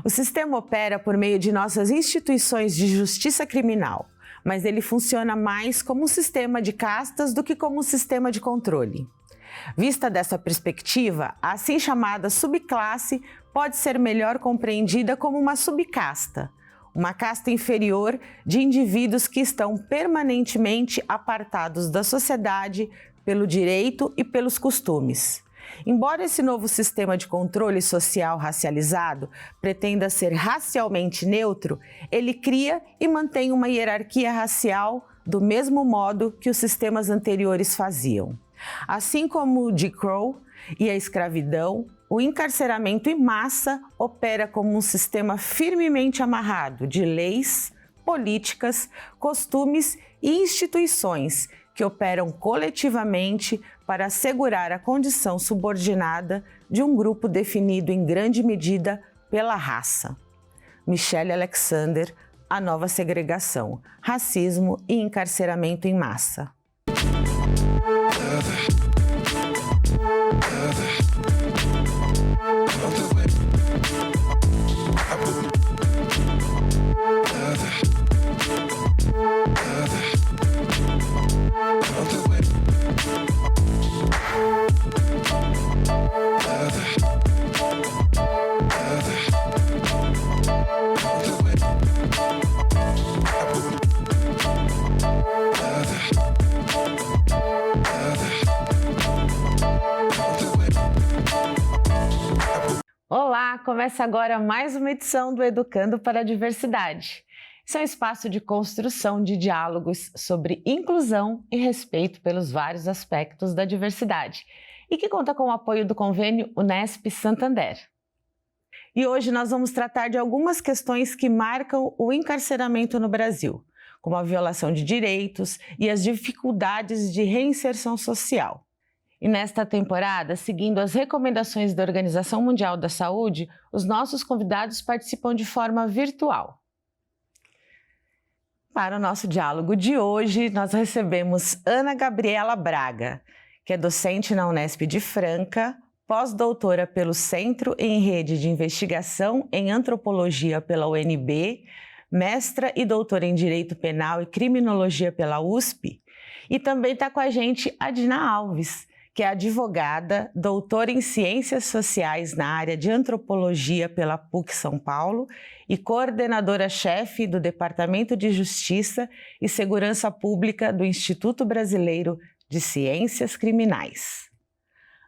O sistema opera por meio de nossas instituições de justiça criminal, mas ele funciona mais como um sistema de castas do que como um sistema de controle. Vista dessa perspectiva, a assim chamada subclasse pode ser melhor compreendida como uma subcasta, uma casta inferior de indivíduos que estão permanentemente apartados da sociedade pelo direito e pelos costumes. Embora esse novo sistema de controle social racializado pretenda ser racialmente neutro, ele cria e mantém uma hierarquia racial do mesmo modo que os sistemas anteriores faziam. Assim como o Jim Crow e a escravidão, o encarceramento em massa opera como um sistema firmemente amarrado de leis, políticas, costumes e instituições que operam coletivamente para assegurar a condição subordinada de um grupo definido em grande medida pela raça. Michelle Alexander, A Nova Segregação, Racismo e Encarceramento em Massa. Olá, começa agora mais uma edição do Educando para a Diversidade. Esse é um espaço de construção de diálogos sobre inclusão e respeito pelos vários aspectos da diversidade e que conta com o apoio do convênio Unesp Santander. E hoje nós vamos tratar de algumas questões que marcam o encarceramento no Brasil, como a violação de direitos e as dificuldades de reinserção social. E nesta temporada, seguindo as recomendações da Organização Mundial da Saúde, os nossos convidados participam de forma virtual. Para o nosso diálogo de hoje, nós recebemos Ana Gabriela Braga, que é docente na Unesp de Franca, pós-doutora pelo Centro em Rede de Investigação em Antropologia pela UNB, mestra e doutora em Direito Penal e Criminologia pela USP, e também está com a gente a Dina Alves, que é advogada, doutora em Ciências Sociais na área de Antropologia pela PUC São Paulo e coordenadora-chefe do Departamento de Justiça e Segurança Pública do Instituto Brasileiro de Ciências Criminais.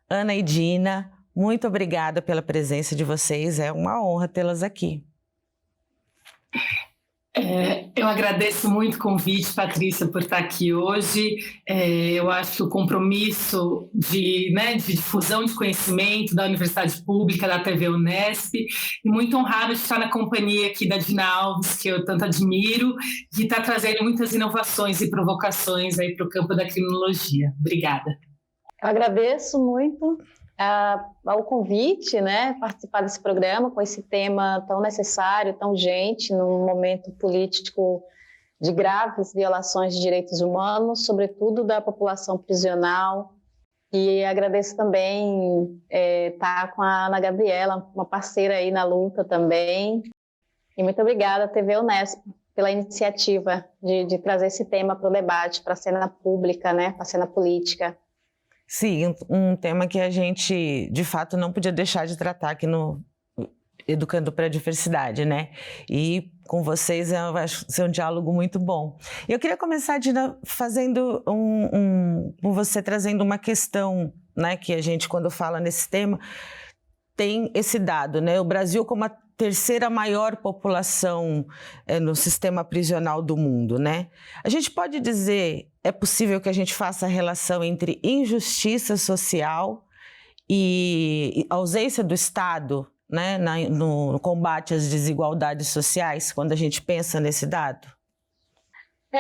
Ana e Dina, muito obrigada pela presença de vocês, é uma honra tê-las aqui. Eu agradeço muito o convite, Patrícia, por estar aqui hoje. Eu acho que o compromisso de difusão de conhecimento da Universidade Pública, da TV Unesp, e muito honrado de estar na companhia aqui da Dina Alves, que eu tanto admiro, que está trazendo muitas inovações e provocações aí para o campo da criminologia. Obrigada. Eu agradeço muito ao convite, participar desse programa com esse tema tão necessário, tão urgente, num momento político de graves violações de direitos humanos, sobretudo da população prisional. E agradeço também estar com a Ana Gabriela, uma parceira aí na luta também. E muito obrigada à TV Unesp pela iniciativa de trazer esse tema para o debate, para a cena pública, para a cena política. Sim, um tema que a gente, de fato, não podia deixar de tratar aqui no Educando para a Diversidade, E com vocês vai ser um diálogo muito bom. Eu queria começar, Dina, fazendo com você trazendo uma questão, que a gente, quando fala nesse tema, tem esse dado, O Brasil como a terceira maior população no sistema prisional do mundo, A gente pode dizer, é possível que a gente faça a relação entre injustiça social e ausência do Estado, no combate às desigualdades sociais, quando a gente pensa nesse dado?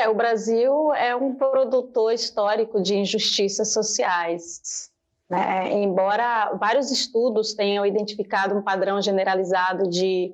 O Brasil é um produtor histórico de injustiças sociais. Embora vários estudos tenham identificado um padrão generalizado de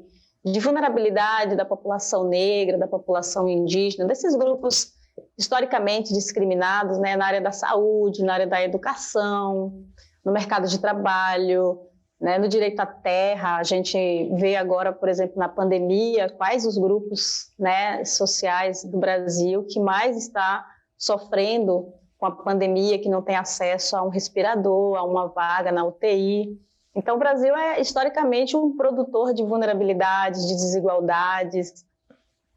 vulnerabilidade da população negra, da população indígena, desses grupos historicamente discriminados, na área da saúde, na área da educação, no mercado de trabalho, né, no direito à terra. A gente vê agora, por exemplo, na pandemia, quais os grupos, né, sociais do Brasil que mais está sofrendo com a pandemia, que não tem acesso a um respirador, a uma vaga na UTI. Então, o Brasil é, historicamente, um produtor de vulnerabilidades, de desigualdades.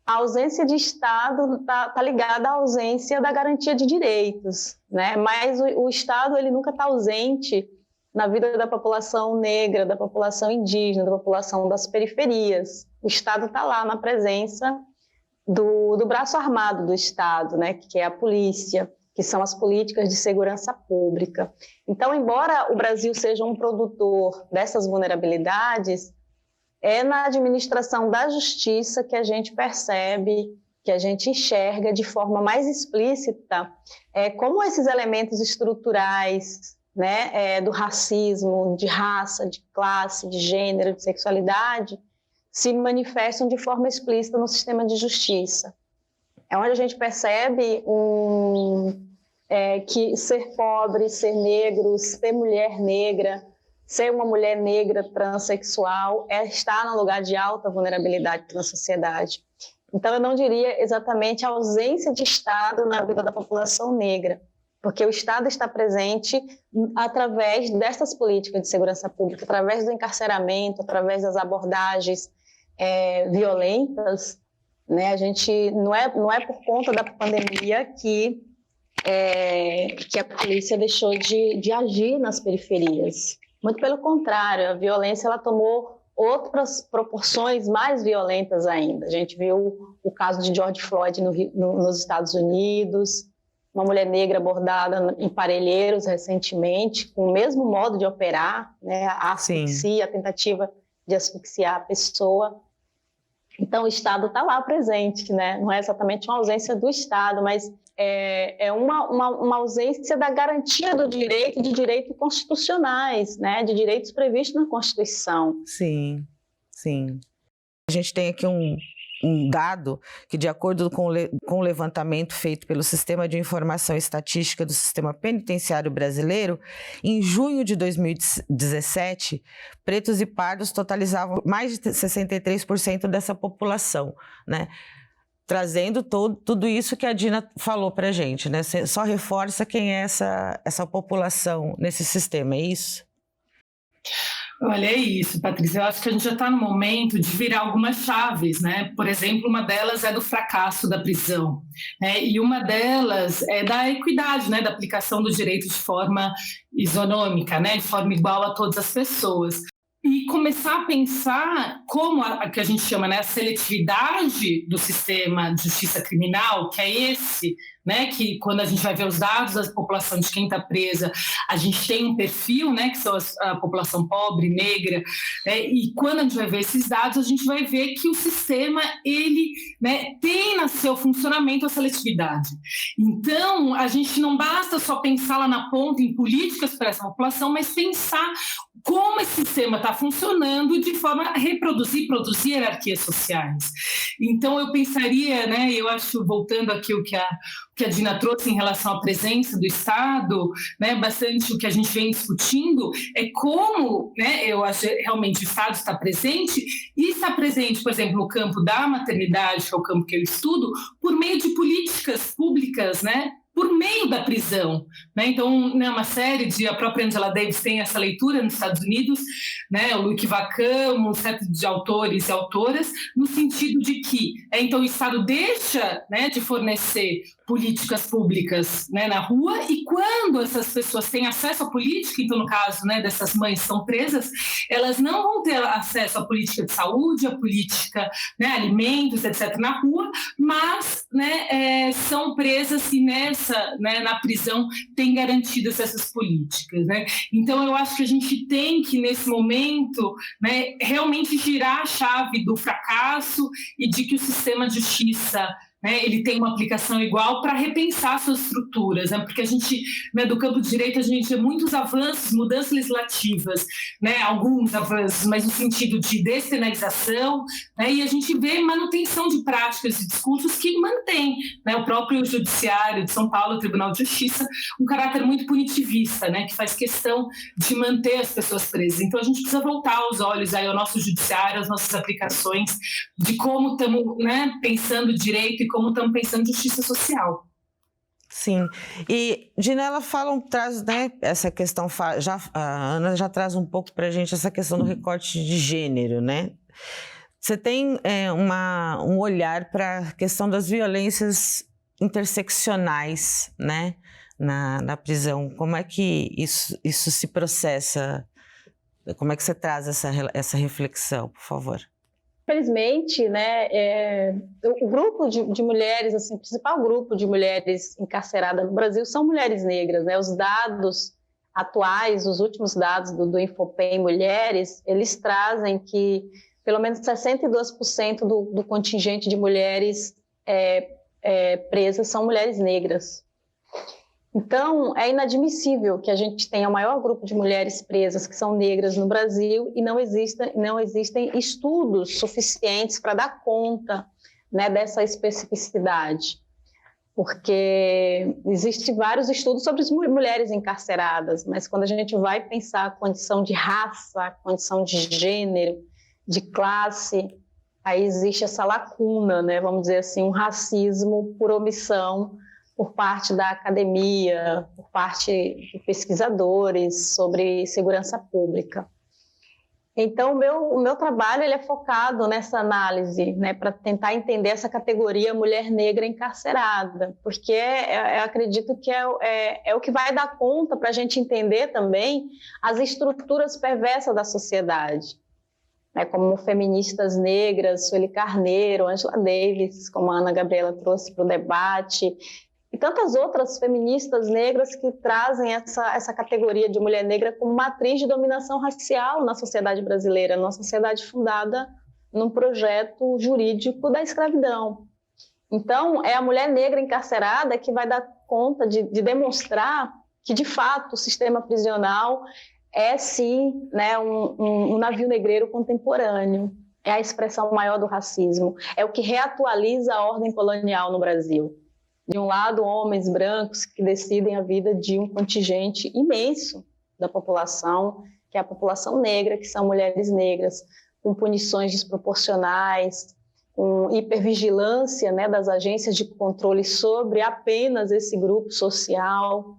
A ausência de Estado está ligada à ausência da garantia de direitos, né? Mas o Estado ele nunca está ausente na vida da população negra, da população indígena, da população das periferias. O Estado está lá na presença do braço armado do Estado, né? Que é a polícia, que são as políticas de segurança pública. Então, embora o Brasil seja um produtor dessas vulnerabilidades, é na administração da justiça que a gente percebe, que a gente enxerga de forma mais explícita como esses elementos estruturais, né, do racismo, de raça, de classe, de gênero, de sexualidade, se manifestam de forma explícita no sistema de justiça. É onde a gente percebe que ser pobre, ser negro, ser mulher negra, ser uma mulher negra transexual está no lugar de alta vulnerabilidade na sociedade. Então, eu não diria exatamente a ausência de Estado na vida da população negra, porque o Estado está presente através dessas políticas de segurança pública, através do encarceramento, através das abordagens violentas, né? A gente não é por conta da pandemia que a polícia deixou de agir nas periferias. Muito pelo contrário, a violência ela tomou outras proporções mais violentas ainda. A gente viu o caso de George Floyd nos Estados Unidos, uma mulher negra abordada em Parelheiros recentemente, com o mesmo modo de operar, né? A asfixia, a tentativa de asfixiar a pessoa. Então, o Estado está lá presente, né? Não é exatamente uma ausência do Estado, mas é uma ausência da garantia do direito, de direitos constitucionais, né? De direitos previstos na Constituição. Sim, sim. A gente tem aqui um dado que, de acordo com o levantamento feito pelo Sistema de Informação e Estatística do Sistema Penitenciário Brasileiro, em junho de 2017, pretos e pardos totalizavam mais de 63% dessa população, né? Trazendo tudo isso que a Dina falou para a gente, né? Só reforça quem é essa população nesse sistema, é isso? Olha, é isso, Patrícia. Eu acho que a gente já está no momento de virar algumas chaves, né? Por exemplo, uma delas é do fracasso da prisão, né? E uma delas é da equidade, né? Da aplicação do direito de forma isonômica, né? De forma igual a todas as pessoas. E começar a pensar como a que a gente chama, né, a seletividade do sistema de justiça criminal, que é esse, né, que quando a gente vai ver os dados da população de quem está presa, a gente tem um perfil, né, que são a população pobre, negra, e quando a gente vai ver esses dados, a gente vai ver que o sistema, ele, né, tem no seu funcionamento a seletividade. Então, a gente não basta só pensar lá na ponta em políticas para essa população, mas pensar como esse sistema está funcionando de forma a produzir hierarquias sociais. Então, eu pensaria, né, eu acho, voltando aqui o que a Dina trouxe em relação à presença do Estado, né, bastante o que a gente vem discutindo é como, né, eu acho realmente o Estado está presente, e está presente, por exemplo, no campo da maternidade, que é o campo que eu estudo, por meio de políticas públicas, né, por meio da prisão, né? Então, né, uma série a própria Angela Davis tem essa leitura nos Estados Unidos, né, o Luc Vacam, um set de autores e autoras, no sentido de que, então, o Estado deixa, né, de fornecer políticas públicas, né, na rua, e quando essas pessoas têm acesso à política, então, no caso, né, dessas mães que estão presas, elas não vão ter acesso à política de saúde, à política, né, alimentos, etc., na rua, mas, né, são presas e na prisão tem garantidas essas políticas, né? Então, eu acho que a gente tem que, nesse momento, né, realmente girar a chave do fracasso e de que o sistema de justiça né, ele tem uma aplicação igual para repensar suas estruturas, né, porque a gente, né, do campo de direito, a gente vê muitos avanços, mudanças legislativas, né, alguns avanços, mas no sentido de despenalização, né, e a gente vê manutenção de práticas e discursos que mantém, né, o próprio Judiciário de São Paulo, o Tribunal de Justiça, um caráter muito punitivista, né, que faz questão de manter as pessoas presas. Então a gente precisa voltar os olhos aí ao nosso judiciário, às nossas aplicações, de como estamos, né, pensando direito e como estamos pensando justiça social. Sim, e Dina, ela traz, né, essa questão, a Ana já traz um pouco para a gente essa questão do recorte de gênero, né? Você tem um olhar para a questão das violências interseccionais, né, na prisão. Como é que isso se processa? Como é que você traz essa reflexão, por favor? Infelizmente, né, o grupo de mulheres, assim, o principal grupo de mulheres encarceradas no Brasil são mulheres negras, né? Os dados atuais, os últimos dados do Infopem Mulheres, eles trazem que pelo menos 62% do contingente de mulheres presas são mulheres negras. Então, é inadmissível que a gente tenha o maior grupo de mulheres presas que são negras no Brasil e não existem estudos suficientes para dar conta, né, dessa especificidade. Porque existem vários estudos sobre as mulheres encarceradas, mas quando a gente vai pensar a condição de raça, a condição de gênero, de classe, aí existe essa lacuna, né, vamos dizer assim, um racismo por omissão, por parte da academia, por parte de pesquisadores sobre segurança pública. Então, o meu trabalho ele é focado nessa análise, né, para tentar entender essa categoria mulher negra encarcerada, porque eu acredito que é o que vai dar conta para a gente entender também as estruturas perversas da sociedade, né, como feministas negras, Sueli Carneiro, Angela Davis, como a Ana Gabriela trouxe para o debate, e tantas outras feministas negras que trazem essa categoria de mulher negra como matriz de dominação racial na sociedade brasileira, numa sociedade fundada num projeto jurídico da escravidão. Então, é a mulher negra encarcerada que vai dar conta de demonstrar que, de fato, o sistema prisional é, sim, né, um navio negreiro contemporâneo. É a expressão maior do racismo. É o que reatualiza a ordem colonial no Brasil. De um lado, homens brancos que decidem a vida de um contingente imenso da população, que é a população negra, que são mulheres negras, com punições desproporcionais, com hipervigilância, né, das agências de controle sobre apenas esse grupo social.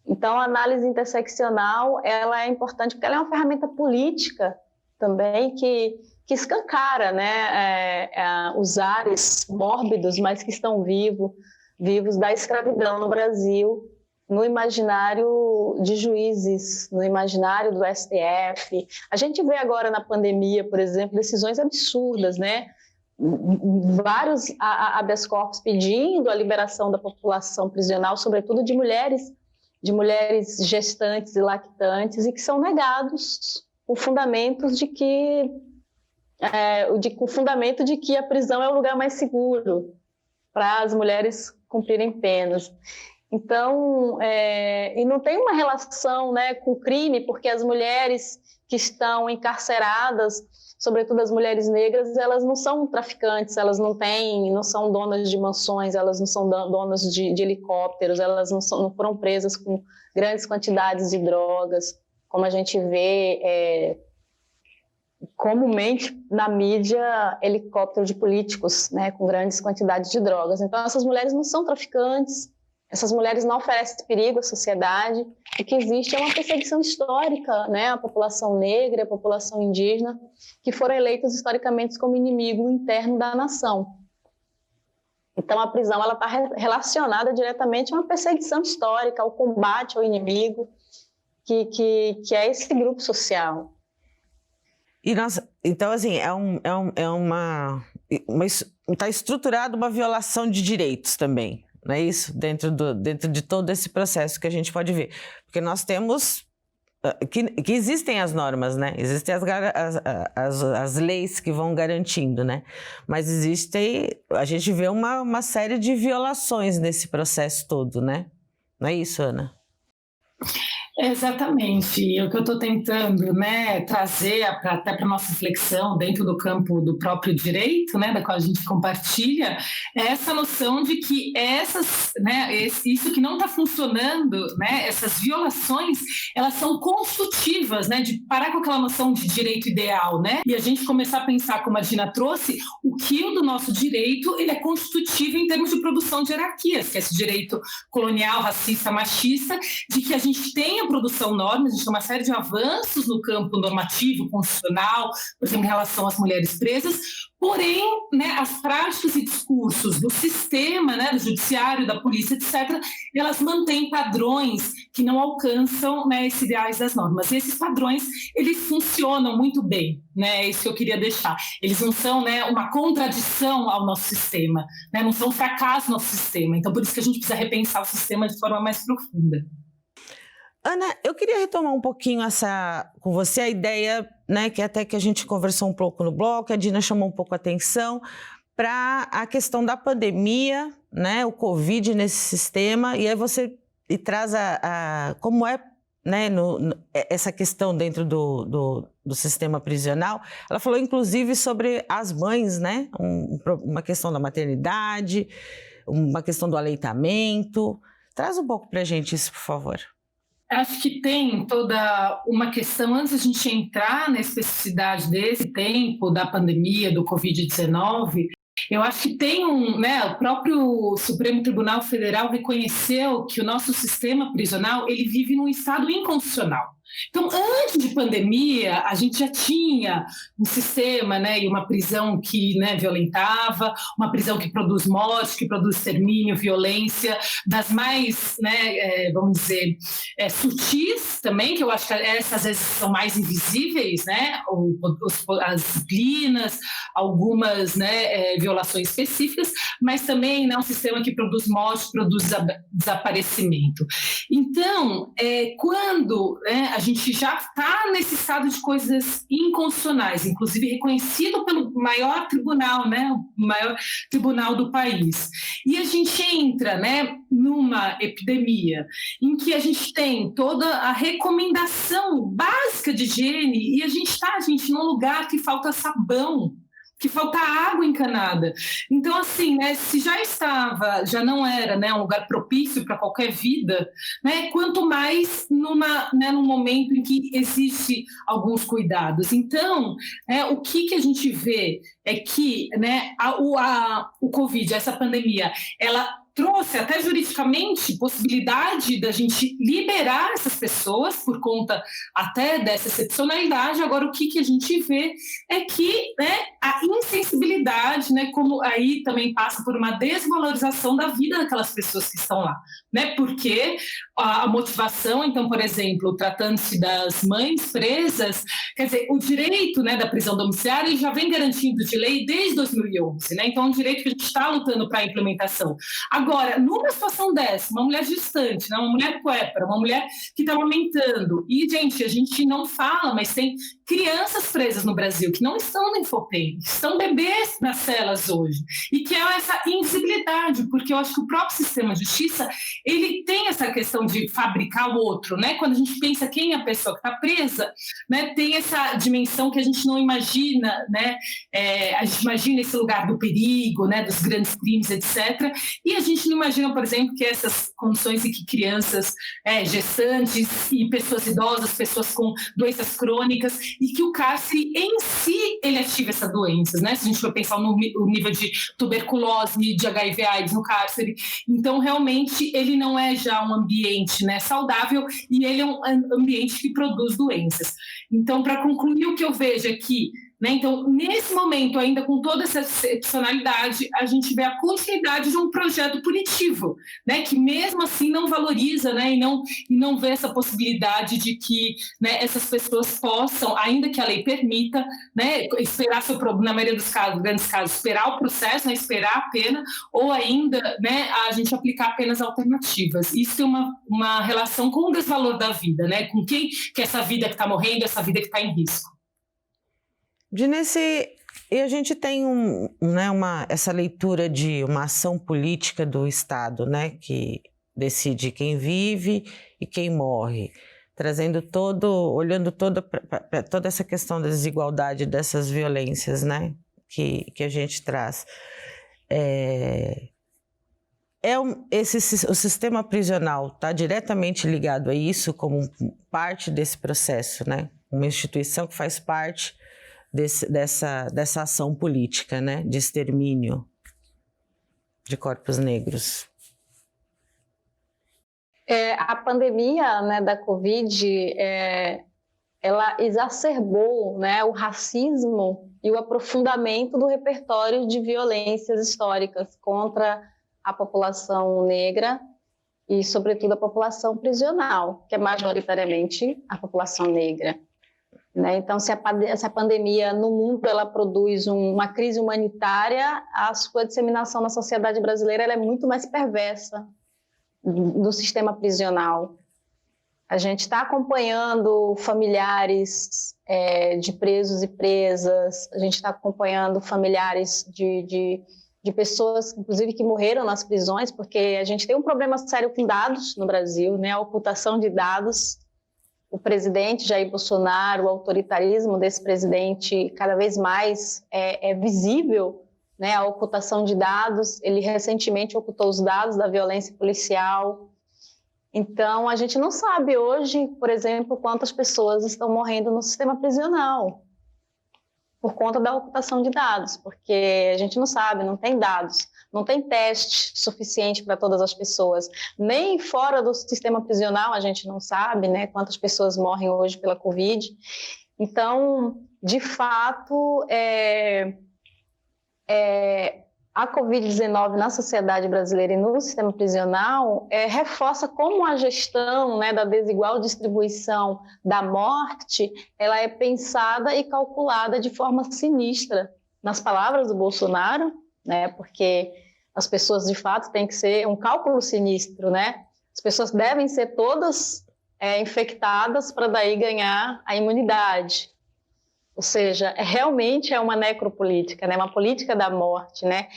Então, a análise interseccional ela é importante porque ela é uma ferramenta política também que escancara, né, os ares mórbidos, mas que estão vivos da escravidão no Brasil, no imaginário de juízes, no imaginário do STF. A gente vê agora na pandemia, por exemplo, decisões absurdas, né? Vários habeas corpus pedindo a liberação da população prisional, sobretudo de mulheres gestantes e lactantes, e que são negados com fundamentos de que a prisão é o lugar mais seguro para as mulheres cumprirem penas. Então, e não tem uma relação, né, com o crime, porque as mulheres que estão encarceradas, sobretudo as mulheres negras, elas não são traficantes, elas não são donas de mansões, elas não são donas de helicópteros, elas não foram presas com grandes quantidades de drogas, como a gente vê comumente na mídia, helicóptero de políticos, né, com grandes quantidades de drogas. Então, essas mulheres não são traficantes, essas mulheres não oferecem perigo à sociedade. O que existe é uma perseguição histórica, né, a população negra, a população indígena, que foram eleitas historicamente como inimigo interno da nação. Então, a prisão está relacionada diretamente a uma perseguição histórica, ao combate ao inimigo, que é esse grupo social. E então, assim, está estruturado uma violação de direitos também, não é isso? Dentro de todo esse processo que a gente pode ver. Porque nós temos que existem as normas, né? Existem as leis que vão garantindo, né? Mas a gente vê uma série de violações nesse processo todo, né? Não é isso, Ana? Exatamente, o que eu estou tentando, né, trazer até para a nossa reflexão dentro do campo do próprio direito, né, da qual a gente compartilha, é essa noção de que isso que não está funcionando, né, essas violações, elas são construtivas, né, de parar com aquela noção de direito ideal, né, e a gente começar a pensar, como a Gina trouxe, o que do nosso direito ele é constitutivo em termos de produção de hierarquias, que é esse direito colonial, racista, machista, de que a gente tenha produção normas, a gente tem uma série de avanços no campo normativo, constitucional, por exemplo, em relação às mulheres presas, porém, né, as práticas e discursos do sistema, né, do judiciário, da polícia, etc., elas mantêm padrões que não alcançam, né, esses ideais das normas. E esses padrões, eles funcionam muito bem, né, é isso que eu queria deixar. Eles não são, né, uma contradição ao nosso sistema, né, não são um fracasso no nosso sistema. Então, por isso que a gente precisa repensar o sistema de forma mais profunda. Ana, eu queria retomar um pouquinho com você a ideia, né, que até que a gente conversou um pouco no bloco, a Dina chamou um pouco a atenção para a questão da pandemia, né, o Covid nesse sistema, e aí você traz como é, né, essa questão dentro do sistema prisional. Ela falou inclusive sobre as mães, né, uma questão da maternidade, uma questão do aleitamento. Traz um pouco para a gente isso, por favor. Acho que tem toda uma questão, antes de a gente entrar na especificidade desse tempo, da pandemia, do Covid-19, eu acho que tem o próprio Supremo Tribunal Federal reconheceu que o nosso sistema prisional, ele vive num estado inconstitucional. Então, antes de pandemia, a gente já tinha um sistema, né, e uma prisão que, né, violentava, uma prisão que produz morte, que produz extermínio, violência, das mais, né, vamos dizer, sutis também, que eu acho que essas às vezes são mais invisíveis, né, as disciplinas, algumas, né, violações específicas, mas também, né, um sistema que produz morte, produz desaparecimento. Então, quando, né, a gente já está nesse estado de coisas inconstitucionais, inclusive reconhecido pelo maior tribunal, né, o maior tribunal do país. E a gente entra, né, numa epidemia em que a gente tem toda a recomendação básica de higiene e a gente está, num lugar que falta sabão, que falta água encanada. Então, assim, né, se já não era, né, um lugar propício para qualquer vida, né, quanto mais num momento em que existe alguns cuidados. Então, o que a gente vê é que, né, o Covid, essa pandemia, ela trouxe até juridicamente possibilidade da gente liberar essas pessoas por conta até dessa excepcionalidade. Agora, o que a gente vê é que, né, a insensibilidade, né, como aí também passa por uma desvalorização da vida daquelas pessoas que estão lá, né, porque a motivação, então, por exemplo, tratando-se das mães presas, quer dizer, o direito, né, da prisão domiciliar ele já vem garantido de lei desde 2011, né, então é um direito que a gente está lutando para a implementação. Agora, numa situação dessa, uma mulher gestante, né, uma mulher puérpera, uma mulher que está amamentando, e, gente, a gente não fala, mas tem crianças presas no Brasil que não estão no Infopem, estão bebês nas celas hoje, e que é essa invisibilidade, porque eu acho que o próprio sistema de justiça, ele tem essa questão de fabricar o outro, né? Quando a gente pensa quem é a pessoa que está presa, né, tem essa dimensão que a gente não imagina, né? A gente imagina esse lugar do perigo, né, dos grandes crimes, etc., e a gente não imagina, por exemplo, que essas condições em que crianças gestantes e pessoas idosas, pessoas com doenças crônicas, e que o cárcere em si, ele ativa essas doenças, né? Se a gente for pensar no nível de tuberculose, de HIV/AIDS no cárcere. Então, realmente, ele não é já um ambiente, né, saudável, e ele é um ambiente que produz doenças. Então, para concluir, o que eu vejo é que, né? Então, nesse momento, ainda com toda essa excepcionalidade, a gente vê a continuidade de um projeto punitivo, né? Que mesmo assim não valoriza, né? E não vê essa possibilidade de que, né, essas pessoas possam, ainda que a lei permita, né, esperar na maioria dos casos, grandes casos, esperar o processo, né, esperar a pena, ou ainda, né, a gente aplicar penas alternativas. Isso tem uma relação com o desvalor da vida, né? Com quem que essa vida que está morrendo, essa vida que está em risco. E a gente tem essa leitura de uma ação política do Estado, né, que decide quem vive e quem morre, olhando toda essa questão da desigualdade, dessas violências, né, que a gente traz. O sistema prisional está diretamente ligado a isso como parte desse processo, né, uma instituição que faz parte dessa ação política, né, de extermínio de corpos negros. A pandemia, né, da Covid, ela exacerbou, né, o racismo e o aprofundamento do repertório de violências históricas contra a população negra e, sobretudo, a população prisional, que é majoritariamente a população negra. Né? Então, se a pandemia no mundo ela produz uma crise humanitária, a sua disseminação na sociedade brasileira ela é muito mais perversa no sistema prisional. A gente está acompanhando familiares de presos e presas, a gente está acompanhando familiares de pessoas, inclusive, que morreram nas prisões, porque a gente tem um problema sério com dados no Brasil, né? A ocultação de dados. O presidente Jair Bolsonaro, o autoritarismo desse presidente cada vez mais é visível, né? A ocultação de dados, ele recentemente ocultou os dados da violência policial. Então, a gente não sabe hoje, por exemplo, quantas pessoas estão morrendo no sistema prisional por conta da ocultação de dados, porque a gente não sabe, não tem dados. Não tem teste suficiente para todas as pessoas. Nem fora do sistema prisional a gente não sabe, né, quantas pessoas morrem hoje pela Covid. Então, de fato, a Covid-19 na sociedade brasileira e no sistema prisional reforça como a gestão, né, da desigual distribuição da morte ela é pensada e calculada de forma sinistra. Nas palavras do Bolsonaro, né, porque as pessoas, de fato, tem que ser um cálculo sinistro, né? As pessoas devem ser todas infectadas para daí ganhar a imunidade. Ou seja, realmente é uma necropolítica, né? Uma política da morte, né?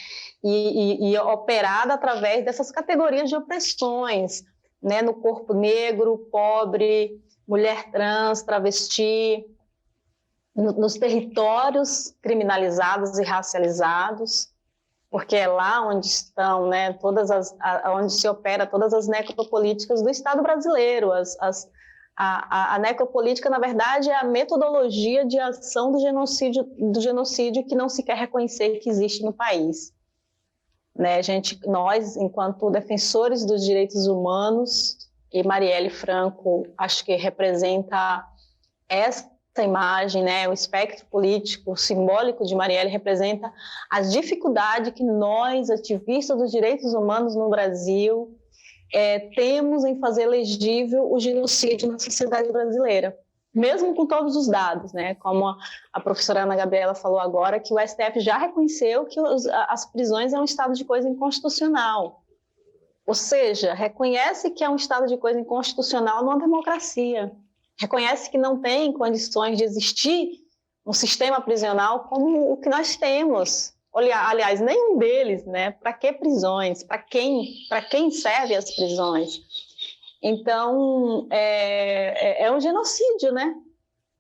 E operada através dessas categorias de opressões, né? No corpo negro, pobre, mulher trans, travesti, nos territórios criminalizados e racializados, porque é lá onde estão, né, onde se opera todas as necropolíticas do Estado brasileiro. A necropolítica, na verdade, é a metodologia de ação do genocídio que não se quer reconhecer que existe no país. Né, nós, enquanto defensores dos direitos humanos, e Marielle Franco, acho que representa essa imagem, né, o espectro político simbólico de Marielle representa a dificuldade que nós, ativistas dos direitos humanos no Brasil, temos em fazer legível o genocídio na sociedade brasileira, mesmo com todos os dados, né, como a professora Ana Gabriela falou agora, que o STF já reconheceu que as prisões é um estado de coisa inconstitucional, ou seja, reconhece que é um estado de coisa inconstitucional numa democracia. Reconhece que não tem condições de existir um sistema prisional como o que nós temos. Aliás, nenhum deles, né? Para que prisões? Para quem servem as prisões? Então, é um genocídio, né?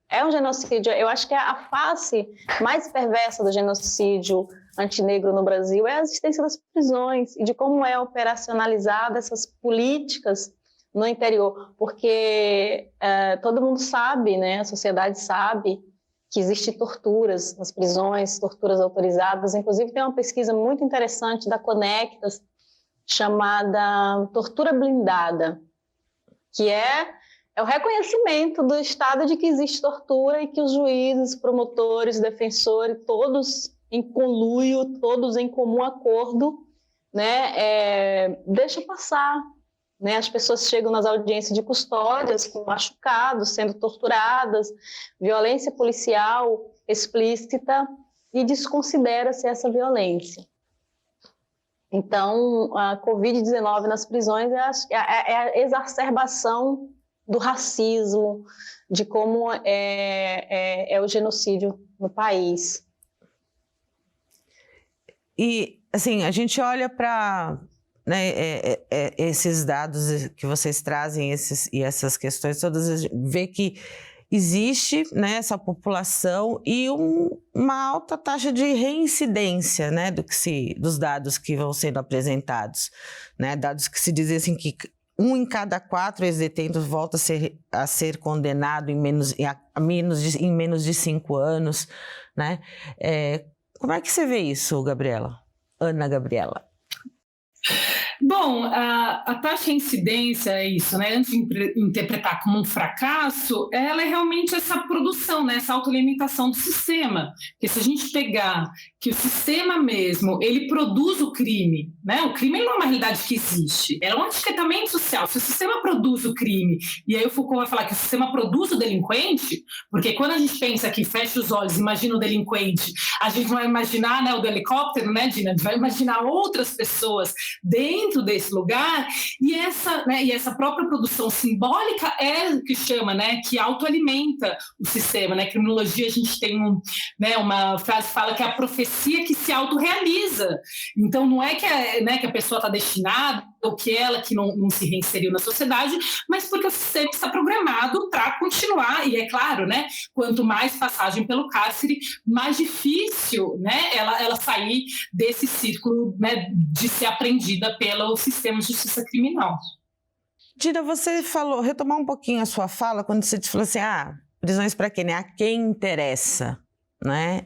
É um genocídio. Eu acho que a face mais perversa do genocídio antinegro no Brasil é a existência das prisões e de como é operacionalizada essas políticas no interior, porque todo mundo sabe, né, a sociedade sabe que existem torturas nas prisões, torturas autorizadas. Inclusive tem uma pesquisa muito interessante da Conectas chamada Tortura Blindada, que é o reconhecimento do Estado de que existe tortura e que os juízes, promotores, defensores, todos em conluio, todos em comum acordo, né, deixa passar. Né? As pessoas chegam nas audiências de custódias com machucados, sendo torturadas, violência policial explícita, e desconsidera-se essa violência. Então, a Covid-19 nas prisões é a exacerbação do racismo, de como é o genocídio no país. E, assim, a gente olha para, né, esses dados que vocês trazem e essas questões todas, vê que existe, né, essa população e uma alta taxa de reincidência, né, dos dados que vão sendo apresentados, né, dados que se dizem assim que 1 em cada 4 ex-detentos volta a ser condenado em menos de 5 anos, né? Como é que você vê isso, Gabriela? Ana Gabriela. Bom, a taxa de incidência é isso, né? Antes de interpretar como um fracasso, ela é realmente essa produção, né? Essa autolimitação do sistema. Porque se a gente pegar que o sistema mesmo, ele produz o crime, né? O crime não é uma realidade que existe, é um etiquetamento social. Se o sistema produz o crime, e aí o Foucault vai falar que o sistema produz o delinquente, porque quando a gente pensa que fecha os olhos, imagina o delinquente, a gente vai imaginar, né, o do helicóptero, né, Dina? A gente vai imaginar outras pessoas dentro desse lugar, e essa própria produção simbólica é o que chama, né, que autoalimenta o sistema, né? Criminologia, a gente tem uma frase que fala que é a profecia que se autorrealiza. Então não é que a pessoa está destinada, ou que ela que não se reinseriu na sociedade, mas porque o sistema está programado para continuar, e é claro, né, quanto mais passagem pelo cárcere, mais difícil, né, ela sair desse círculo, né, de ser apreendida pelo sistema de justiça criminal. Dina, você retomar um pouquinho a sua fala, quando você falou assim, prisões para quem, né? A quem interessa, né?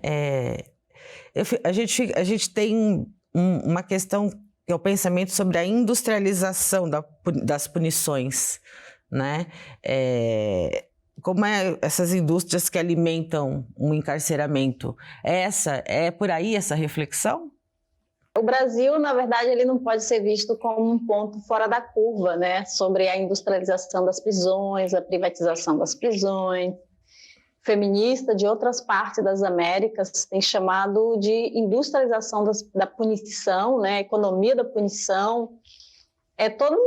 A gente tem uma questão que é o pensamento sobre a industrialização das punições, né? Como essas indústrias que alimentam um encarceramento. É por aí essa reflexão? O Brasil, na verdade, ele não pode ser visto como um ponto fora da curva, né? Sobre a industrialização das prisões, a privatização das prisões. Feminista de outras partes das Américas tem chamado de industrialização da punição, né? Economia da punição. É toda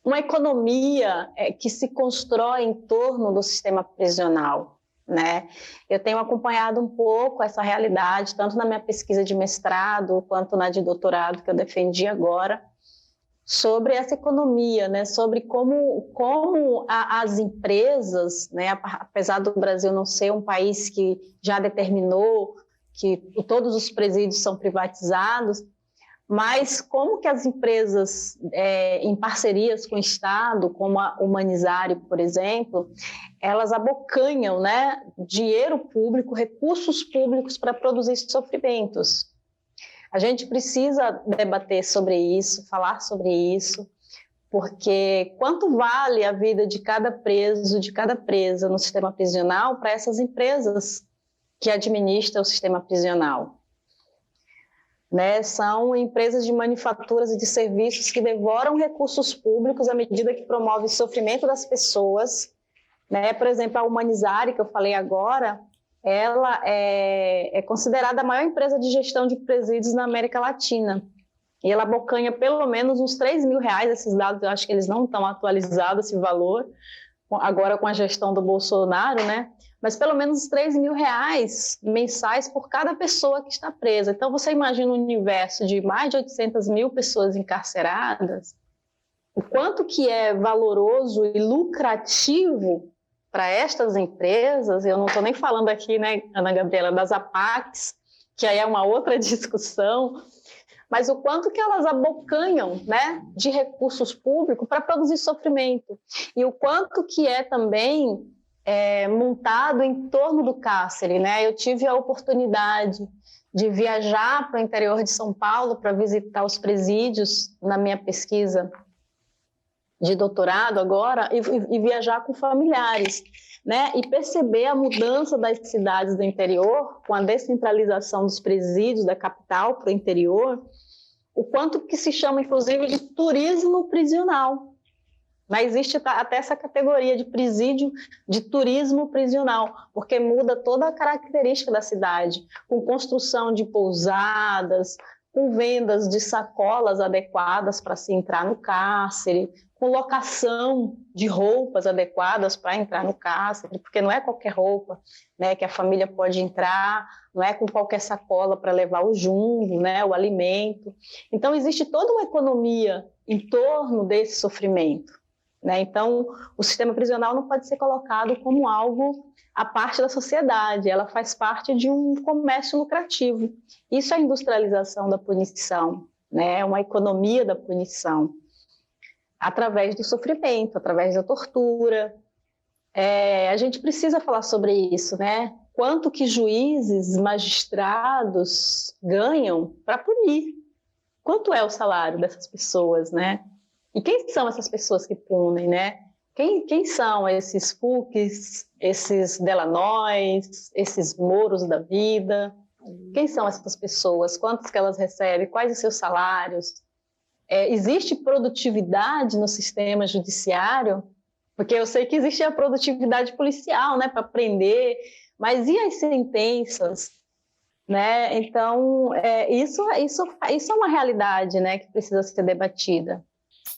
uma economia que se constrói em torno do sistema prisional, né? Eu tenho acompanhado um pouco essa realidade, tanto na minha pesquisa de mestrado quanto na de doutorado que eu defendi agora, sobre essa economia, né? Sobre como as empresas, né? Apesar do Brasil não ser um país que já determinou que todos os presídios são privatizados, mas como que as empresas, em parcerias com o Estado, como a Humanizário, por exemplo, elas abocanham, né, dinheiro público, recursos públicos para produzir sofrimentos. A gente precisa debater sobre isso, falar sobre isso, porque quanto vale a vida de cada preso, de cada presa no sistema prisional para essas empresas que administram o sistema prisional? Né? São empresas de manufaturas e de serviços que devoram recursos públicos à medida que promovem o sofrimento das pessoas. Né? Por exemplo, a Humanizário, que eu falei agora, ela é considerada a maior empresa de gestão de presídios na América Latina. E ela abocanha pelo menos uns R$3.000, esses dados eu acho que eles não estão atualizados, esse valor, agora com a gestão do Bolsonaro, né? Mas pelo menos R$3.000 mensais por cada pessoa que está presa. Então você imagina um universo de mais de 800.000 pessoas encarceradas, o quanto que é valoroso e lucrativo para estas empresas. Eu não estou nem falando aqui, né, Ana Gabriela, das APACs, que aí é uma outra discussão, mas o quanto que elas abocanham, né, de recursos públicos para produzir sofrimento, e o quanto que é também montado em torno do cárcere, né? Eu tive a oportunidade de viajar para o interior de São Paulo para visitar os presídios na minha pesquisa de doutorado agora e viajar com familiares, né? E perceber a mudança das cidades do interior, com a descentralização dos presídios da capital para o interior, o quanto que se chama, inclusive, de turismo prisional. Mas existe até essa categoria de presídio, de turismo prisional, porque muda toda a característica da cidade, com construção de pousadas, com vendas de sacolas adequadas para se entrar no cárcere, com locação de roupas adequadas para entrar no cárcere, porque não é qualquer roupa, né, que a família pode entrar, não é com qualquer sacola para levar o jumbo, né, o alimento. Então, existe toda uma economia em torno desse sofrimento, né? Então, o sistema prisional não pode ser colocado como algo à parte da sociedade, ela faz parte de um comércio lucrativo. Isso é a industrialização da punição, né? Uma economia da punição, através do sofrimento, através da tortura. A gente precisa falar sobre isso, né? Quanto que juízes, magistrados ganham para punir? Quanto é o salário dessas pessoas, né? E quem são essas pessoas que punem, né? Quem são esses Fuchs, esses Delanois, esses Moros da vida? Quem são essas pessoas? Quantos que elas recebem? Quais os seus salários? Existe produtividade no sistema judiciário? Porque eu sei que existe a produtividade policial, né, para prender, mas e as sentenças? Né? Então, isso é uma realidade, né, que precisa ser debatida.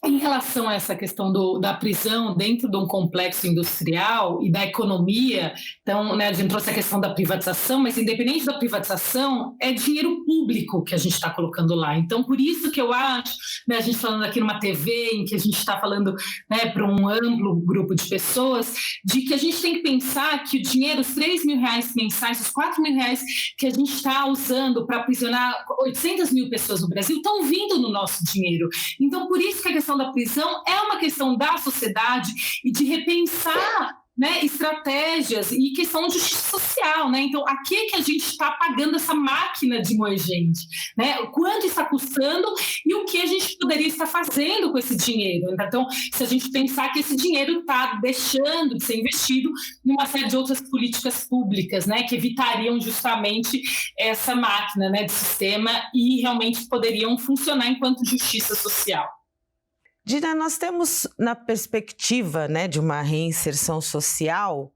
Em relação a essa questão da prisão dentro de um complexo industrial e da economia, então, né, a gente trouxe a questão da privatização, mas independente da privatização, é dinheiro público que a gente está colocando lá. Então, por isso que eu acho, né, a gente falando aqui numa TV, em que a gente está falando, né, para um amplo grupo de pessoas, de que a gente tem que pensar que o dinheiro, os R$3.000 mensais, os R$4.000 que a gente está usando para aprisionar 800 mil pessoas no Brasil, estão vindo no nosso dinheiro. Então, por isso que a questão da prisão é uma questão da sociedade e de repensar, né, estratégias e questão de justiça social, né? Então, a que a gente está pagando essa máquina de moer gente, né? Quanto está custando e o que a gente poderia estar fazendo com esse dinheiro? Então, se a gente pensar que esse dinheiro está deixando de ser investido em uma série de outras políticas públicas, né, que evitariam justamente essa máquina, né, de sistema e realmente poderiam funcionar enquanto justiça social. Dina, nós temos na perspectiva, né, de uma reinserção social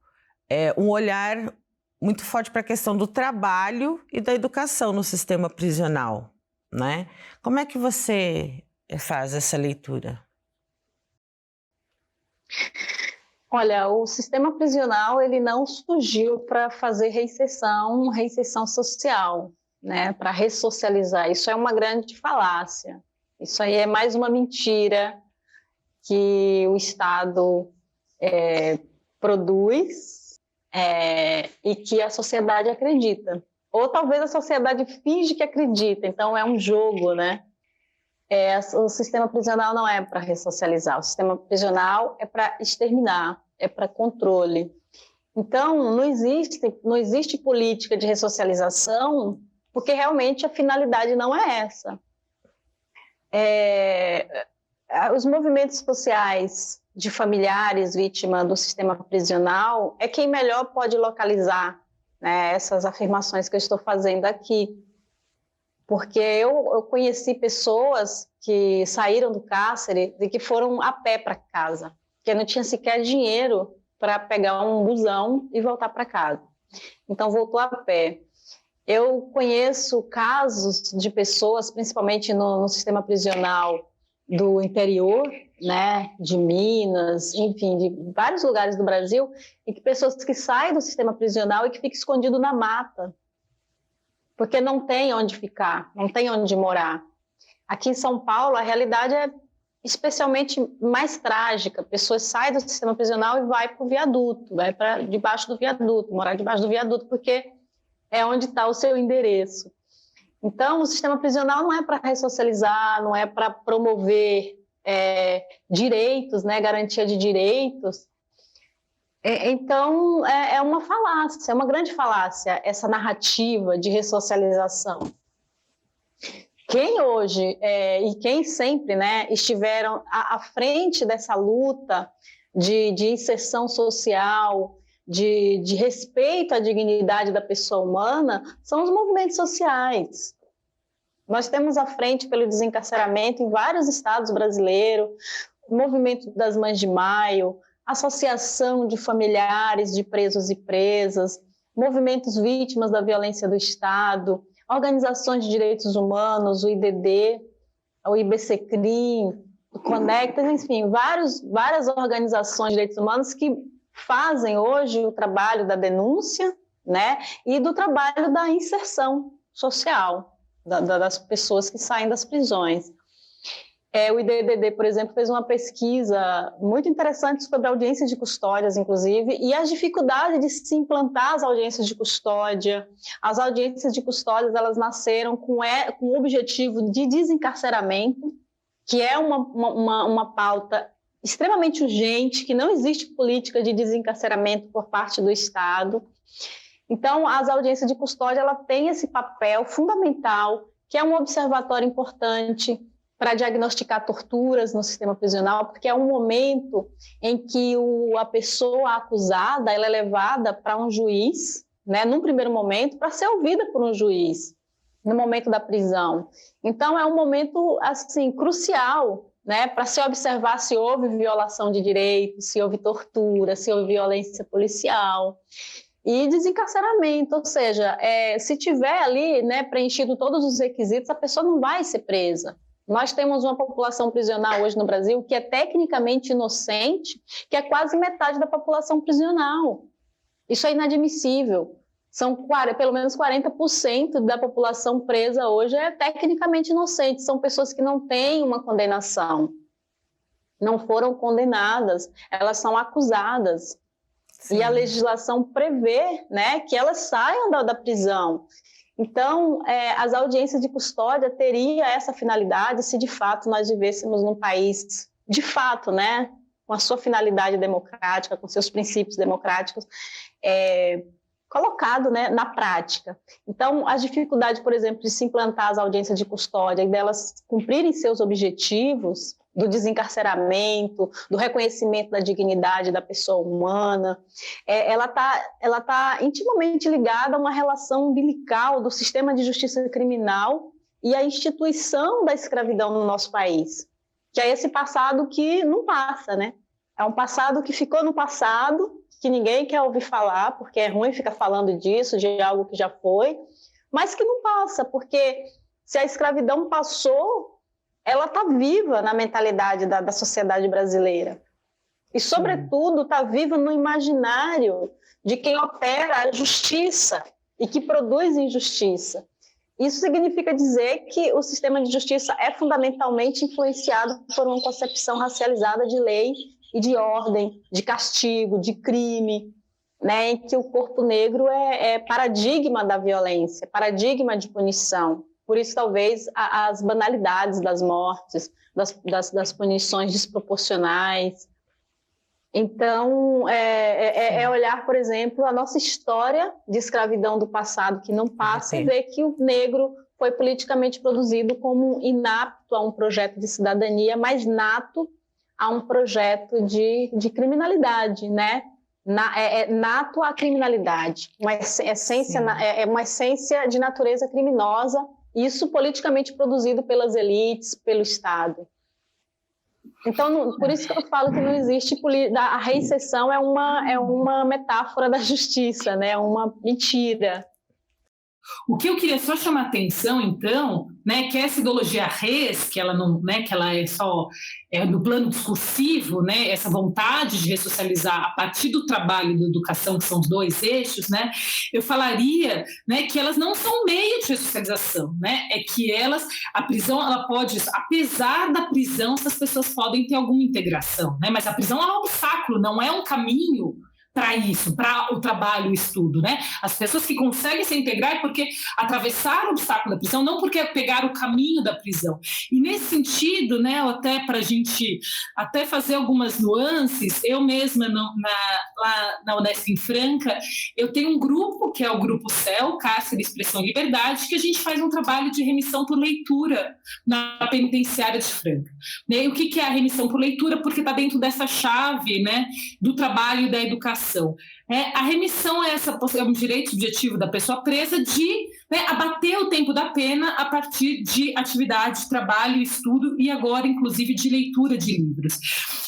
um olhar muito forte para a questão do trabalho e da educação no sistema prisional, né? Como é que você faz essa leitura? Olha, o sistema prisional ele não surgiu para fazer reinserção social, né, para ressocializar. Isso é uma grande falácia. Isso aí é mais uma mentira que o Estado produz e que a sociedade acredita. Ou talvez a sociedade finge que acredita, então é um jogo, né? O sistema prisional não é para ressocializar, o sistema prisional é para exterminar, é para controle. Então, não existe política de ressocialização, porque realmente a finalidade não é essa. Os movimentos sociais de familiares vítimas do sistema prisional é quem melhor pode localizar, né, essas afirmações que eu estou fazendo aqui. Porque eu conheci pessoas que saíram do cárcere e que foram a pé para casa, porque não tinha sequer dinheiro para pegar um busão e voltar para casa. Então, voltou a pé. Eu conheço casos de pessoas, principalmente no sistema prisional do interior, né, de Minas, enfim, de vários lugares do Brasil, e que pessoas que saem do sistema prisional e que ficam escondidos na mata, porque não tem onde ficar, não tem onde morar. Aqui em São Paulo, a realidade é especialmente mais trágica. Pessoas saem do sistema prisional e vai para o viaduto, vai para debaixo do viaduto, morar debaixo do viaduto, porque é onde está o seu endereço. Então, o sistema prisional não é para ressocializar, não é para promover direitos, né, garantia de direitos. Então, é uma falácia, é uma grande falácia, essa narrativa de ressocialização. quem hoje e quem sempre, né, estiveram à frente dessa luta de inserção social, de respeito à dignidade da pessoa humana, são os movimentos sociais. Nós temos à frente pelo desencarceramento em vários estados brasileiros, o movimento das Mães de Maio, associação de familiares de presos e presas, movimentos vítimas da violência do Estado, organizações de direitos humanos, o IDD, o IBCCRIM, o Conectas, enfim, várias organizações de direitos humanos que fazem hoje o trabalho da denúncia, né, e do trabalho da inserção social das pessoas que saem das prisões. O IDDD, por exemplo, fez uma pesquisa muito interessante sobre audiências de custódias, inclusive, e as dificuldades de se implantar as audiências de custódia. As audiências de custódia, elas nasceram com o objetivo de desencarceramento, que é uma pauta extremamente urgente, que não existe política de desencarceramento por parte do Estado. Então, as audiências de custódia, ela tem esse papel fundamental, que é um observatório importante para diagnosticar torturas no sistema prisional, porque é um momento em que a pessoa acusada ela é levada para um juiz, né, num primeiro momento, para ser ouvida por um juiz, no momento da prisão. Então, é um momento assim, crucial, né, para se observar se houve violação de direitos, se houve tortura, se houve violência policial. E desencarceramento, ou seja, se tiver ali, né, preenchido todos os requisitos, a pessoa não vai ser presa. Nós temos uma população prisional hoje no Brasil que é tecnicamente inocente, que é quase metade da população prisional. Isso é inadmissível. São pelo menos 40% da população presa hoje é tecnicamente inocente. São pessoas que não têm uma condenação, não foram condenadas, elas são acusadas. Sim. E a legislação prevê, né, que elas saiam da prisão. Então, as audiências de custódia teriam essa finalidade se de fato nós vivêssemos num país, de fato, né, com a sua finalidade democrática, com seus princípios democráticos, colocado, né, na prática. Então, as dificuldades, por exemplo, de se implantar as audiências de custódia e delas cumprirem seus objetivos, do desencarceramento, do reconhecimento da dignidade da pessoa humana, ela tá intimamente ligada a uma relação umbilical do sistema de justiça criminal e a instituição da escravidão no nosso país, que é esse passado que não passa, né? É um passado que ficou no passado, que ninguém quer ouvir falar, porque é ruim ficar falando disso, de algo que já foi, mas que não passa, porque se a escravidão passou, ela está viva na mentalidade da sociedade brasileira. E, sobretudo, está viva no imaginário de quem opera a justiça e que produz injustiça. Isso significa dizer que o sistema de justiça é fundamentalmente influenciado por uma concepção racializada de lei e de ordem, de castigo, de crime, né, em que o corpo negro é paradigma da violência, paradigma de punição. Por isso, talvez, as banalidades das mortes, das punições desproporcionais. Então, olhar, por exemplo, a nossa história de escravidão do passado, que não passa, e ver que o negro foi politicamente produzido como inapto a um projeto de cidadania, mas nato a um projeto de criminalidade, né? Nato à criminalidade, uma essência de natureza criminosa, isso politicamente produzido pelas elites, pelo Estado. Então, por isso que eu falo que não existe a reinserção, é uma metáfora da justiça, né? É uma mentira. O que eu queria só chamar a atenção, então, né, que essa ideologia res, que ela não, né, que ela é só no plano discursivo, né, essa vontade de ressocializar a partir do trabalho e da educação, que são os dois eixos, né, eu falaria, né, que elas não são meio de ressocialização, né, é que a prisão, ela pode, apesar da prisão, essas pessoas podem ter alguma integração, né, mas a prisão é um obstáculo, não é um caminho, para isso, para o trabalho e o estudo, né? As pessoas que conseguem se integrar é porque atravessaram o obstáculo da prisão, não porque pegaram o caminho da prisão. E nesse sentido, né, até para a gente até fazer algumas nuances, eu mesma lá na Unesp em Franca, eu tenho um grupo, que é o Grupo CEL, Cárcere, Expressão e Liberdade, que a gente faz um trabalho de remissão por leitura na penitenciária de Franca. E o que é a remissão por leitura? Porque está dentro dessa chave, né, do trabalho e da educação. A remissão é um direito subjetivo da pessoa presa de, né, abater o tempo da pena a partir de atividade, trabalho, estudo e agora, inclusive, de leitura de livros.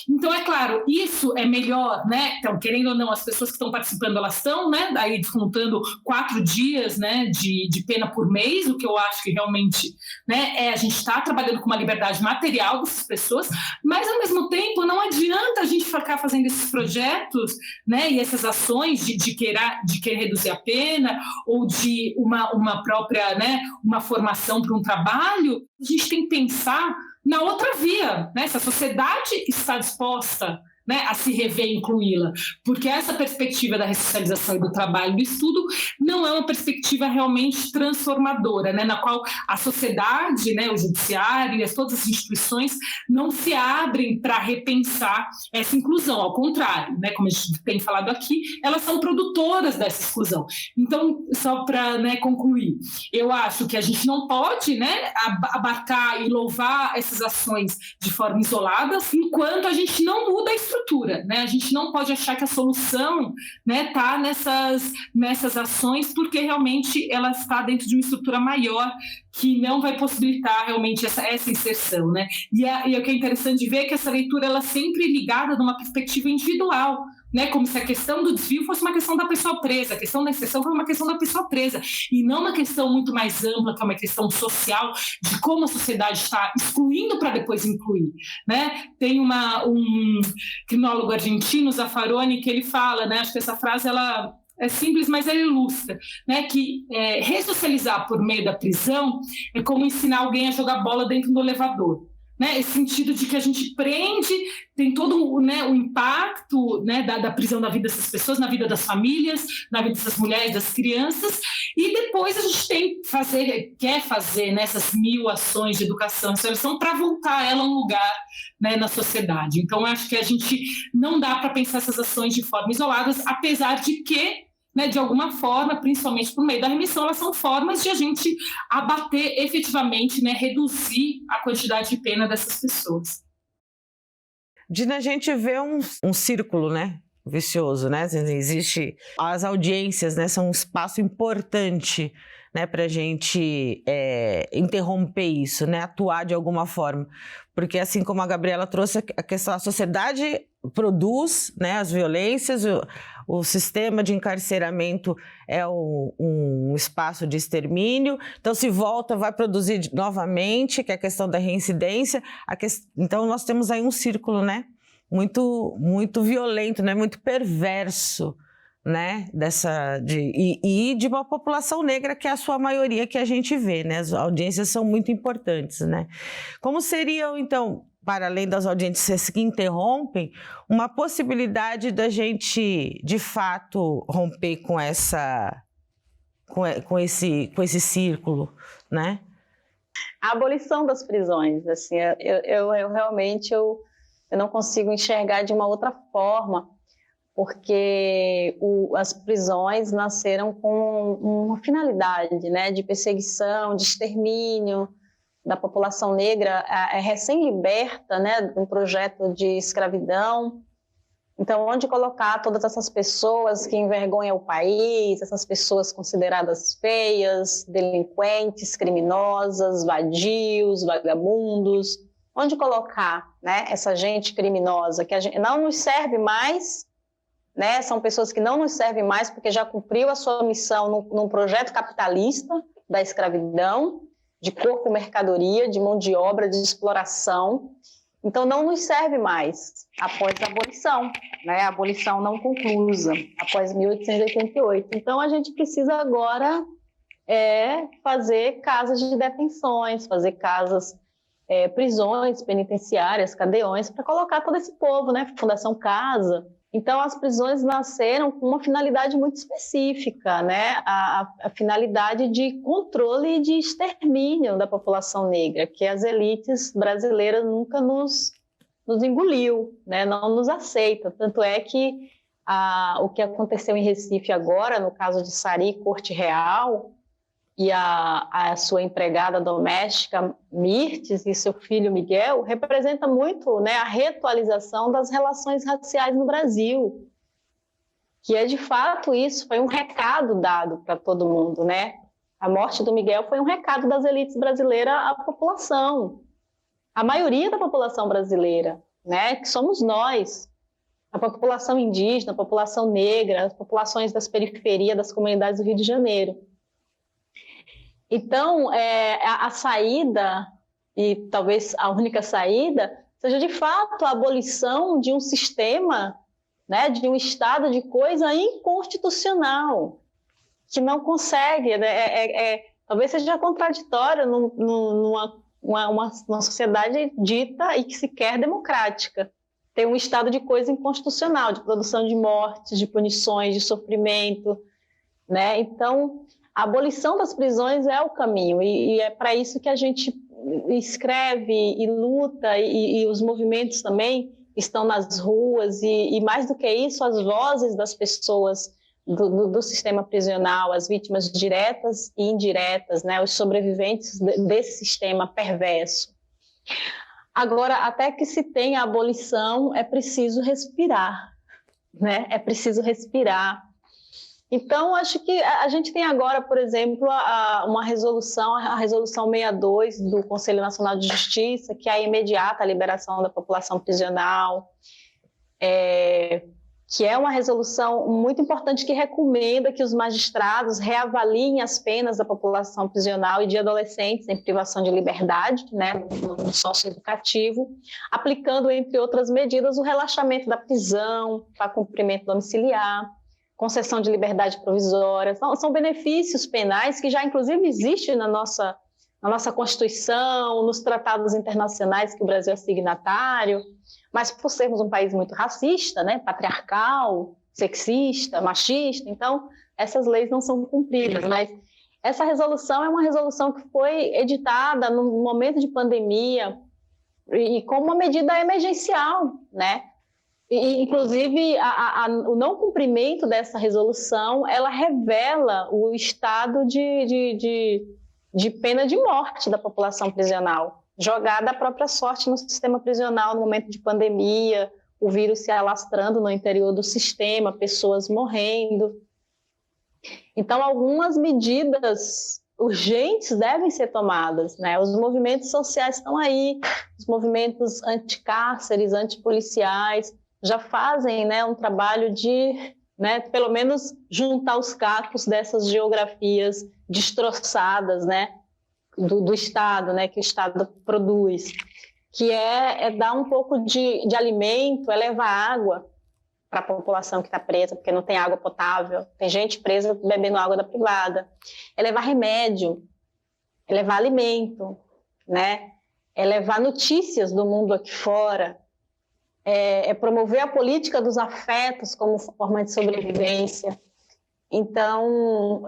Então, é claro, isso é melhor, né? Então, querendo ou não, as pessoas que estão participando, elas estão, né, aí descontando 4 dias, né, de pena por mês, o que eu acho que realmente, né, a gente está trabalhando com uma liberdade material dessas pessoas, mas, ao mesmo tempo, não adianta a gente ficar fazendo esses projetos, né, e essas ações de querer reduzir a pena ou de uma própria, né, uma formação para um trabalho. A gente tem que pensar na outra via, né? Se a sociedade está disposta, né, a se rever e incluí-la, porque essa perspectiva da ressocialização e do trabalho e do estudo não é uma perspectiva realmente transformadora, né, na qual a sociedade, né, o judiciário e todas as instituições não se abrem para repensar essa inclusão, ao contrário, né, como a gente tem falado aqui, elas são produtoras dessa exclusão. Então, só para, né, concluir, eu acho que a gente não pode, né, abarcar e louvar essas ações de forma isolada, enquanto a gente não muda a estrutura, né? A gente não pode achar que a solução, né, está nessas ações, porque realmente ela está dentro de uma estrutura maior que não vai possibilitar realmente essa inserção, né? E o que é interessante ver é que essa leitura ela é sempre ligada numa perspectiva individual, né? Como se a questão do desvio fosse uma questão da pessoa presa, a questão da inserção foi uma questão da pessoa presa, e não uma questão muito mais ampla, que é uma questão social, de como a sociedade está excluindo para depois incluir, né? Tem um criminólogo argentino, Zaffaroni, que ele fala, né? Acho que essa frase ela é simples, mas ela ilustra, né, que ressocializar por meio da prisão é como ensinar alguém a jogar bola dentro do elevador. Né, esse sentido de que a gente prende, tem todo, né, o impacto, né, da prisão na vida dessas pessoas, na vida das famílias, na vida dessas mulheres, das crianças, e depois a gente quer fazer nessas 1000 ações de educação e seleção para voltar ela a um lugar, né, na sociedade. Então, eu acho que a gente não dá para pensar essas ações de forma isoladas, apesar de que, né, de alguma forma, principalmente por meio da remissão, elas são formas de a gente abater efetivamente, né, reduzir a quantidade de pena dessas pessoas. Dina, a gente vê um círculo, né, vicioso, né? Existe as audiências, né, são um espaço importante, né, para a gente interromper isso, né, atuar de alguma forma, porque assim como a Gabriela trouxe a questão, a sociedade produz, né, as violências, o sistema de encarceramento é um espaço de extermínio, então se volta, vai produzir novamente, que é a questão da reincidência, então nós temos aí um círculo, né, muito, muito violento, né, muito perverso, né, e de uma população negra que é a sua maioria que a gente vê, né, as audiências são muito importantes, né. Como seriam, então, para além das audiências que interrompem, uma possibilidade da gente, de fato, romper com esse círculo, né? A abolição das prisões, assim, eu realmente não consigo enxergar de uma outra forma, porque as prisões nasceram com uma finalidade, né, de perseguição, de extermínio da população negra, recém-liberta, né, de um projeto de escravidão. Então, onde colocar todas essas pessoas que envergonham o país, essas pessoas consideradas feias, delinquentes, criminosas, vadios, vagabundos, onde colocar, né, essa gente criminosa que não nos serve mais, né, são pessoas que não nos servem mais porque já cumpriu a sua missão num projeto capitalista da escravidão, de corpo mercadoria, de mão de obra, de exploração. Então, não nos serve mais após a abolição, né? A abolição não conclusa, após 1888. Então, a gente precisa agora fazer casas de detenções, fazer prisões penitenciárias, cadeões, para colocar todo esse povo, né? Fundação Casa, Então, as prisões nasceram com uma finalidade muito específica, né? A finalidade de controle e de extermínio da população negra, que as elites brasileiras nunca nos engoliu, né? Não nos aceita. Tanto é que o que aconteceu em Recife agora, no caso de Sari Corte Real, e a sua empregada doméstica, Mirtes, e seu filho Miguel, representa muito, né, a reatualização das relações raciais no Brasil, que é de fato isso, foi um recado dado para todo mundo, né? A morte do Miguel foi um recado das elites brasileiras à população, a maioria da população brasileira, né, que somos nós, a população indígena, a população negra, as populações das periferias, das comunidades do Rio de Janeiro. Então, a saída, e talvez a única saída, seja de fato a abolição de um sistema, né, de um estado de coisa inconstitucional, que não consegue, né, talvez seja contraditório numa sociedade dita e que se quer democrática. Tem um estado de coisa inconstitucional, de produção de mortes, de punições, de sofrimento, né? Então, a abolição das prisões é o caminho, e é para isso que a gente escreve e luta, e os movimentos também estão nas ruas, e mais do que isso, as vozes das pessoas do sistema prisional, as vítimas diretas e indiretas, né, os sobreviventes desse sistema perverso. Agora, até que se tenha a abolição, é preciso respirar, né? É preciso respirar. Então, acho que a gente tem agora, por exemplo, uma resolução, a Resolução 62 do Conselho Nacional de Justiça, que é a imediata liberação da população prisional, que é uma resolução muito importante que recomenda que os magistrados reavaliem as penas da população prisional e de adolescentes em privação de liberdade, né, no socioeducativo, aplicando, entre outras medidas, o relaxamento da prisão para cumprimento domiciliar, concessão de liberdade provisória. São benefícios penais que já, inclusive, existem na nossa Constituição, nos tratados internacionais que o Brasil é signatário, mas por sermos um país muito racista, né, patriarcal, sexista, machista, então essas leis não são cumpridas. Mas essa resolução é uma resolução que foi editada num momento de pandemia e como uma medida emergencial, né? E, inclusive, o não cumprimento dessa resolução, ela revela o estado de pena de morte da população prisional, jogada à própria sorte no sistema prisional no momento de pandemia, o vírus se alastrando no interior do sistema, pessoas morrendo. Então, algumas medidas urgentes devem ser tomadas, né? Os movimentos sociais estão aí, os movimentos anticárceres, antipoliciais, já fazem, né, um trabalho de, né, pelo menos juntar os cacos dessas geografias destroçadas, né, do Estado, né, que o Estado produz, que é dar um pouco de alimento, é levar água para a população que está presa, porque não tem água potável, tem gente presa bebendo água da privada, é levar remédio, é levar alimento, né, é levar notícias do mundo aqui fora, é promover a política dos afetos como forma de sobrevivência. Então,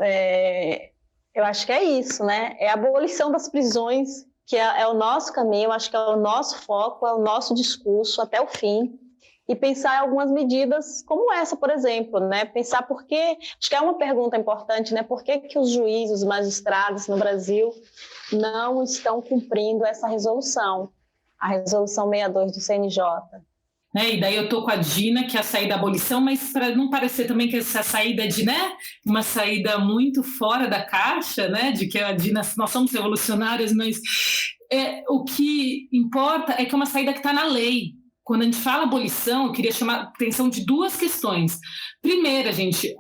eu acho que é isso, né? É a abolição das prisões, que é o nosso caminho, acho que é o nosso foco, é o nosso discurso até o fim, e pensar em algumas medidas como essa, por exemplo, né? Pensar por que, acho que é uma pergunta importante, né? Por que os juízes, os magistrados no Brasil não estão cumprindo essa resolução, a resolução 62 do CNJ? E daí eu estou com a Dina, que é a saída da abolição, mas para não parecer também que essa saída é de, né, uma saída muito fora da caixa, né, de que a Dina, nós somos revolucionários, mas o que importa é que é uma saída que está na lei. Quando a gente fala abolição, eu queria chamar a atenção de duas questões. Primeira, gente,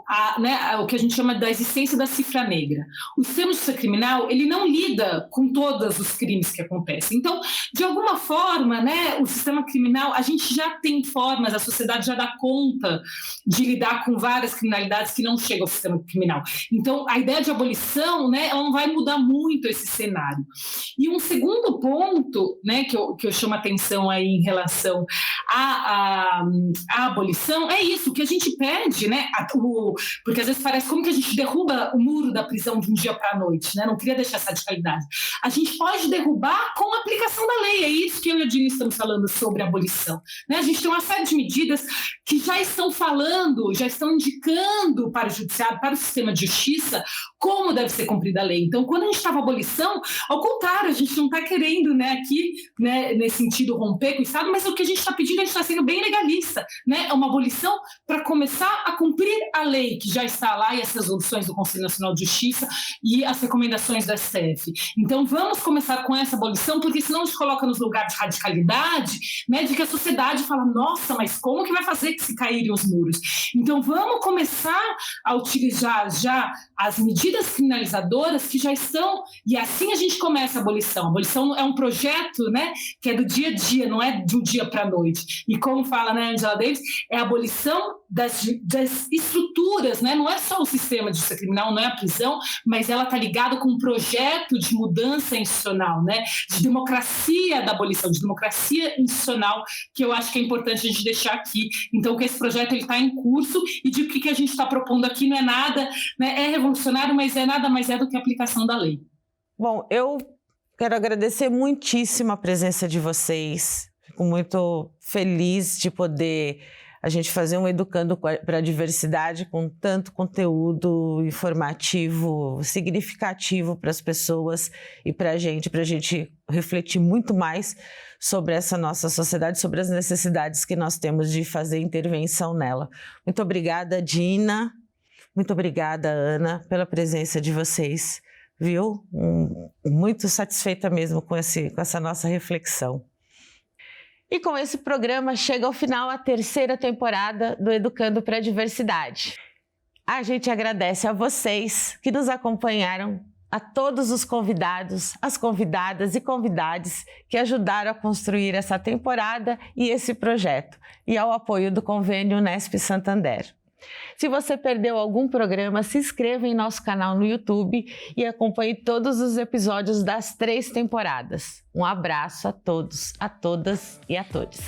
o que a gente chama da existência da cifra negra. O sistema de justiça criminal, ele não lida com todos os crimes que acontecem. Então, de alguma forma, né, o sistema criminal, a gente já tem formas, a sociedade já dá conta de lidar com várias criminalidades que não chegam ao sistema criminal. Então, a ideia de abolição, né, ela não vai mudar muito esse cenário. E um segundo ponto, né, que eu chamo a atenção aí em relação a abolição, é isso que a gente pede, né? Porque às vezes parece como que a gente derruba o muro da prisão de um dia para a noite, né? Não queria deixar essa radicalidade. A gente pode derrubar com a aplicação da lei, é isso que eu e a Dina estamos falando sobre a abolição, né? A gente tem uma série de medidas que já estão falando, já estão indicando para o judiciário, para o sistema de justiça, como deve ser cumprida a lei. Então, quando a gente estava abolição, ao contrário, a gente não está querendo, né, aqui, né, nesse sentido, romper com o Estado, mas o que a gente está pedindo, a gente está sendo bem legalista, né? É uma abolição para começar a cumprir a lei que já está lá e as resoluções do Conselho Nacional de Justiça e as recomendações do STF. Então, vamos começar com essa abolição, porque senão a gente coloca nos lugares de radicalidade, né, de que a sociedade fala, nossa, mas como que vai fazer que se caírem os muros? Então, vamos começar a utilizar já as medidas criminalizadoras que já estão, e assim a gente começa a abolição. A abolição é um projeto, né, que é do dia a dia, não é de um dia para a noite. E como fala, né, Angela Davis, é a abolição das estruturas, né? Não é só o sistema de justiça criminal, não é a prisão, mas ela está ligada com um projeto de mudança institucional, né? De democracia da abolição, de democracia institucional, que eu acho que é importante a gente deixar aqui. Então, que esse projeto está em curso e de que a gente está propondo aqui não é nada, né? É revolucionário, mas é nada mais do que a aplicação da lei. Bom, eu quero agradecer muitíssimo a presença de vocês. Fico muito feliz de poder a gente fazer um Educando para a Diversidade com tanto conteúdo informativo, significativo para as pessoas e para a gente refletir muito mais sobre essa nossa sociedade, sobre as necessidades que nós temos de fazer intervenção nela. Muito obrigada, Dina. Muito obrigada, Ana, pela presença de vocês, viu? Muito satisfeita mesmo com essa nossa reflexão. E com esse programa chega ao final a 3ª temporada do Educando para a Diversidade. A gente agradece a vocês que nos acompanharam, a todos os convidados, as convidadas e convidades que ajudaram a construir essa temporada e esse projeto, e ao apoio do Convênio Unesp Santander. Se você perdeu algum programa, se inscreva em nosso canal no YouTube e acompanhe todos os episódios das 3 temporadas. Um abraço a todos, a todas e a todos.